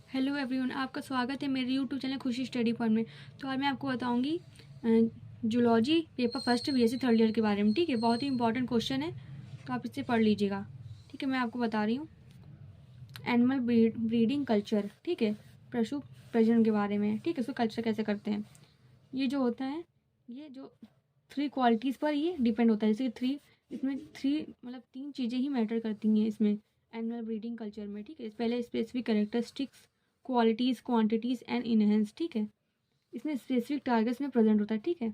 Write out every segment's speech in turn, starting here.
Hello everyone, आपका स्वागत है मेरे यूट्यूब चैनल खुशी स्टडी पॉइंट में। तो आज मैं आपको बताऊंगी zoology paper first BSc third year के बारे में। ठीक है, बहुत ही इंपॉर्टेंट क्वेश्चन है, तो आप इससे पढ़ लीजिएगा। ठीक है, मैं आपको बता रही हूँ एनिमल ब्रीडिंग कल्चर। ठीक है, पशु प्रजनन के बारे में। ठीक है, उसको कल्चर कैसे करते हैं। ये जो होता है, ये जो 3 क्वालिटीज़ पर ये डिपेंड होता है। जैसे इसमें 3 चीज़ें ही मैटर करती हैं इसमें एनिमल ब्रीडिंग कल्चर में। ठीक है, पहले specific characteristics, qualities, quantities and enhance. ठीक है, इसमें स्पेसिफिक टारगेट्स में प्रेजेंट होता है। ठीक है,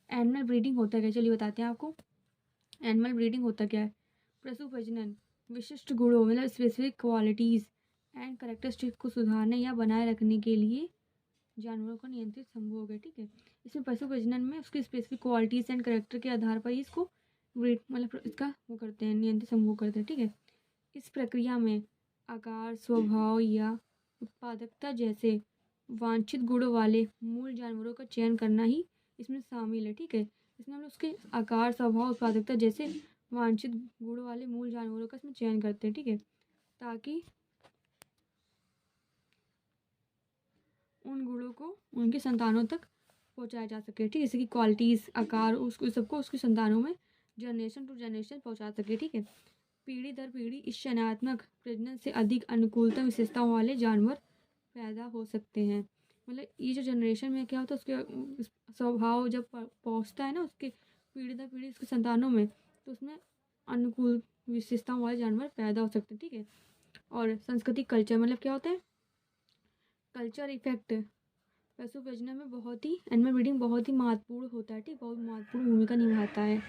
एनिमल ब्रीडिंग होता है क्या, चलिए बताते हैं आपको। एनिमल ब्रीडिंग होता क्या है। पशु प्रजनन विशिष्ट गुणों मतलब स्पेसिफिक क्वालिटीज़ एंड कैरेक्टरिस्टिक को सुधारने या बनाए रखने के लिए जानवरों का नियंत्रित संभोग है। ठीक है, इसमें पशु प्रजनन में उसकी स्पेसिफिक क्वालिटीज़ एंड कैरेक्टर के आधार पर ही इसको ब्रीड मतलब इसका वो करते हैं, नियंत्रित संभोग करते हैं। ठीक है, इस प्रक्रिया में आकार, स्वभाव या उत्पादकता जैसे वांछित गुणों वाले मूल जानवरों का चयन करना ही इसमें शामिल है। ठीक है, इसमें हम लोग उसके आकार, स्वभाव, उत्पादकता जैसे वांछित गुणों वाले मूल जानवरों का इसमें चयन करते हैं। ठीक है, ताकि उन गुणों को उनकी संतानों तक पहुंचाया जा सके। ठीक है, जैसे कि क्वालिटीज़, आकार, उसको सबको उसकी संतानों में जनरेशन टू जनरेशन पहुंचा सके। ठीक है, पीढ़ी दर पीढ़ी इस चयनात्मक प्रजनन से अधिक अनुकूलतम विशेषताओं वाले जानवर पैदा हो सकते हैं। मतलब ये जो जनरेशन में क्या होता है, उसके स्वभाव जब पहुंचता है ना उसके पीढ़ी दर पीढ़ी उसके संतानों में, तो उसमें अनुकूल विशेषताओं वाले जानवर पैदा हो सकते हैं। ठीक है, और सांस्कृतिक कल्चर मतलब क्या होता है, कल्चर इफेक्ट पशु प्रजनन में बहुत ही एनिमल ब्रीडिंग बहुत ही महत्वपूर्ण होता है। ठीक, बहुत महत्वपूर्ण भूमिका निभाता है।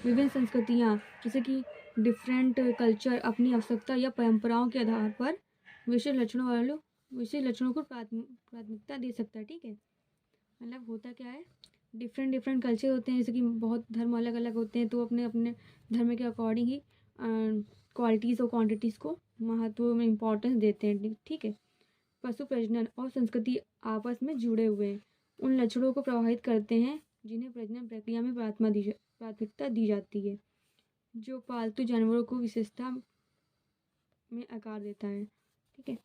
विभिन्न संस्कृतियाँ जैसे कि डिफरेंट कल्चर अपनी आवश्यकता या परंपराओं के आधार पर विशेष लक्षणों को प्राथमिकता दे सकता है। ठीक है, मतलब होता क्या है, डिफरेंट कल्चर होते हैं, जैसे कि बहुत धर्म अलग अलग होते हैं, तो अपने अपने धर्म के अकॉर्डिंग ही क्वालिटीज़ और क्वांटिटीज़ को महत्व में इम्पोर्टेंस देते हैं। ठीक है, पशु प्रजनन और संस्कृति आपस में जुड़े हुए हैं, उन लक्षणों को प्रभावित करते हैं जिन्हें प्रजनन प्रक्रिया में प्राथमिकता दी जाती है, जो पालतू जानवरों को विशेषता में आकार देता है। ठीक है,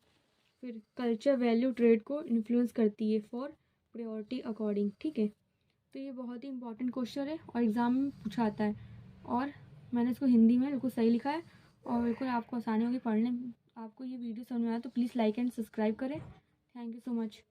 फिर कल्चर वैल्यू ट्रेड को इन्फ्लुएंस करती है फॉर प्रायोरिटी अकॉर्डिंग। ठीक है, तो ये बहुत ही इंपॉर्टेंट क्वेश्चन है और एग्ज़ाम में पूछा आता है, और मैंने इसको हिंदी में बिल्कुल सही लिखा है और बिल्कुल आपको आसानी होगी पढ़ने में। आपको ये वीडियो समझ में आया तो प्लीज़ लाइक एंड सब्सक्राइब करें। Thank you so much.